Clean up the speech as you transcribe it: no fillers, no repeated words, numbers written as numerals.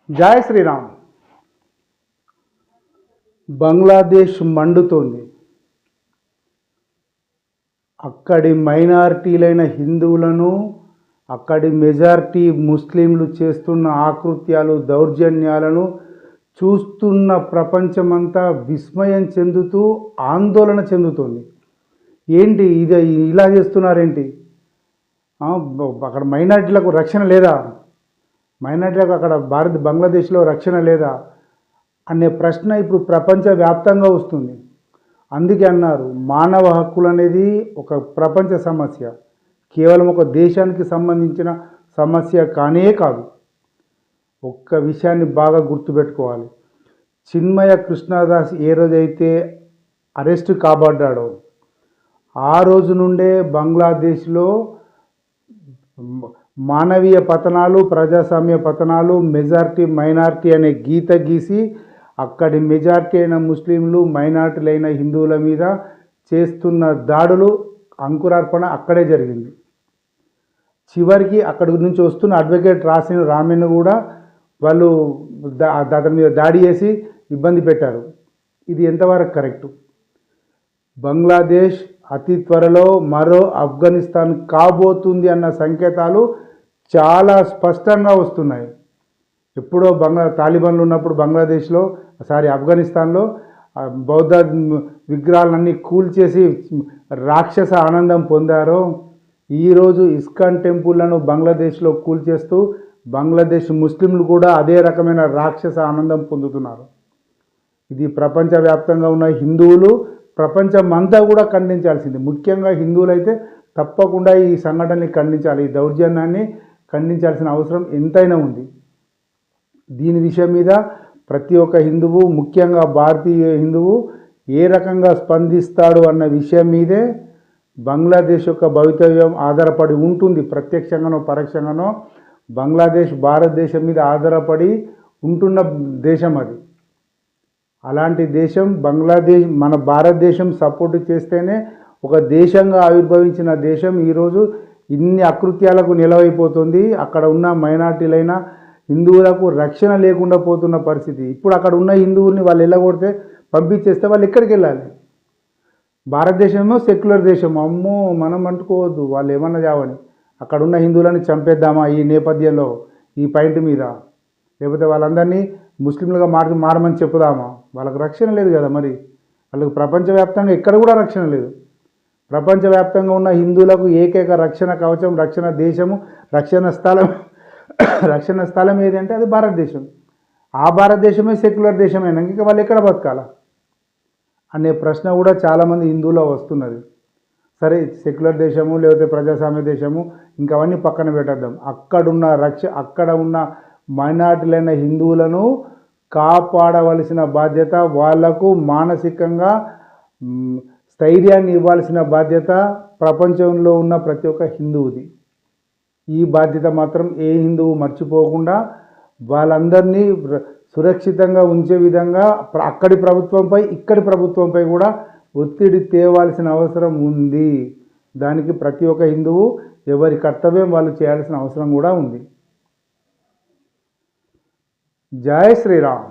జై శ్రీరామ్. బంగ్లాదేశ్ మండుతోంది. అక్కడి మైనారిటీలైన హిందువులను అక్కడి మెజారిటీ ముస్లింలు చేస్తున్న ఆకృత్యాలు, దౌర్జన్యాలను చూస్తున్న ప్రపంచమంతా విస్మయం చెందుతూ ఆందోళన చెందుతోంది. ఏంటి ఇది, ఇలా చేస్తున్నారేంటి? అక్కడ మైనారిటీలకు రక్షణ లేదా? మైనారిటీలకు అక్కడ బంగ్లాదేశ్లో రక్షణ లేదా అనే ప్రశ్న ఇప్పుడు ప్రపంచవ్యాప్తంగా వస్తుంది. అందుకే అన్నారు, మానవ హక్కులు అనేది ఒక ప్రపంచ సమస్య, కేవలం ఒక దేశానికి సంబంధించిన సమస్య కానే కాదు. ఒక్క విషయాన్ని బాగా గుర్తుపెట్టుకోవాలి. చిన్మయ కృష్ణదాస్ ఏ రోజైతే అరెస్ట్ కాబడ్డాడో ఆ రోజు నుండే బంగ్లాదేశ్లో మానవీయ పతనాలు, ప్రజాస్వామ్య పతనాలు, మెజారిటీ మైనారిటీ అనే గీత గీసి అక్కడి మెజారిటీ అయిన ముస్లింలు, మైనారిటీలైన హిందువుల మీద చేస్తున్న దాడులు అంకురార్పణ అక్కడే జరిగింది. చివరికి అక్కడి నుంచి వస్తున్న అడ్వకేట్ రామెన్ కూడా వాళ్ళు అతని మీద దాడి చేసి ఇబ్బంది పెట్టారు. ఇది ఎంతవరకు కరెక్టు? బంగ్లాదేశ్ అతి త్వరలో మరో ఆఫ్ఘనిస్తాన్ కాబోతుంది అన్న సంకేతాలు చాలా స్పష్టంగా వస్తున్నాయి. ఎప్పుడో తాలిబాన్లు ఉన్నప్పుడు బంగ్లాదేశ్లో ఆఫ్ఘనిస్తాన్లో బౌద్ధ విగ్రహాలన్నీ కూల్చేసి రాక్షస ఆనందం పొందారో, ఈరోజు ఇస్కాన్ టెంపుల్లను బంగ్లాదేశ్లో కూల్చేస్తూ బంగ్లాదేశ్ ముస్లింలు కూడా అదే రకమైన రాక్షస ఆనందం పొందుతున్నారు. ఇది ప్రపంచవ్యాప్తంగా ఉన్న హిందువులు, ప్రపంచమంతా కూడా ఖండించాల్సింది. ముఖ్యంగా హిందువులైతే తప్పకుండా ఈ సంఘటనని ఖండించాలి, ఈ దౌర్జన్యాన్ని ఖండించాల్సిన అవసరం ఎంతైనా ఉంది. దీని విషయం మీద ప్రతి ఒక్క హిందువు, ముఖ్యంగా భారతీయ హిందువు ఏ రకంగా స్పందిస్తాడు అన్న విషయం మీదే బంగ్లాదేశ్ యొక్క భవితవ్యం ఆధారపడి ఉంటుంది. ప్రత్యక్షంగానో పరోక్షంగానో బంగ్లాదేశ్ భారతదేశం మీద ఆధారపడి ఉంటున్న దేశం అది. అలాంటి దేశం బంగ్లాదేశ్ మన భారతదేశం సపోర్ట్ చేస్తేనే ఒక దేశంగా ఆవిర్భవించిన దేశం ఈరోజు ఇన్ని అకృత్యాలకు నిలవైపోతుంది. అక్కడ ఉన్న మైనారిటీలైన హిందువులకు రక్షణ లేకుండా పోతున్న పరిస్థితి. ఇప్పుడు అక్కడ ఉన్న హిందువుల్ని వాళ్ళు వెళ్ళగొడితే, పంపించేస్తే వాళ్ళు ఎక్కడికి వెళ్ళాలి? భారతదేశమేమో సెక్యులర్ దేశం, అమ్మో మనం అంటుకోవద్దు, వాళ్ళు ఏమన్నా చావని. అక్కడ ఉన్న హిందువులని చంపేద్దామా ఈ నేపథ్యంలో, ఈ పాయింట్ మీద? లేకపోతే వాళ్ళందరినీ ముస్లింలుగా మారమని చెప్పుదామా? వాళ్ళకు రక్షణ లేదు కదా. మరి వాళ్ళకు ప్రపంచవ్యాప్తంగా ఎక్కడ కూడా రక్షణ లేదు. ప్రపంచవ్యాప్తంగా ఉన్న హిందువులకు ఏకైక రక్షణ కవచం, రక్షణ దేశము, రక్షణ స్థలం ఏది అంటే అది భారతదేశం. ఆ భారతదేశమే సెక్యులర్ దేశమైనా ఇంకా వాళ్ళు ఎక్కడ బతకాలా అనే ప్రశ్న కూడా చాలామంది హిందువులో వస్తున్నది. సరే, సెక్యులర్ దేశము లేకపోతే ప్రజాస్వామ్య దేశము ఇంకా అవన్నీ పక్కన పెట్టేద్దాం. అక్కడ ఉన్న మైనారిటీలైన హిందువులను కాపాడవలసిన బాధ్యత, వాళ్లకు మానసికంగా స్థైర్యాన్ని ఇవ్వాల్సిన బాధ్యత ప్రపంచంలో ఉన్న ప్రతి ఒక్క హిందువుది. ఈ బాధ్యత మాత్రం ఏ హిందువు మర్చిపోకుండా వాళ్ళందరినీ సురక్షితంగా ఉంచే విధంగా అక్కడి ప్రభుత్వంపై, ఇక్కడి ప్రభుత్వంపై కూడా ఒత్తిడి తేవాల్సిన అవసరం ఉంది. దానికి ప్రతి ఒక్క హిందువు ఎవరి కర్తవ్యం వాళ్ళు చేయాల్సిన అవసరం కూడా ఉంది. జై శ్రీరామ్.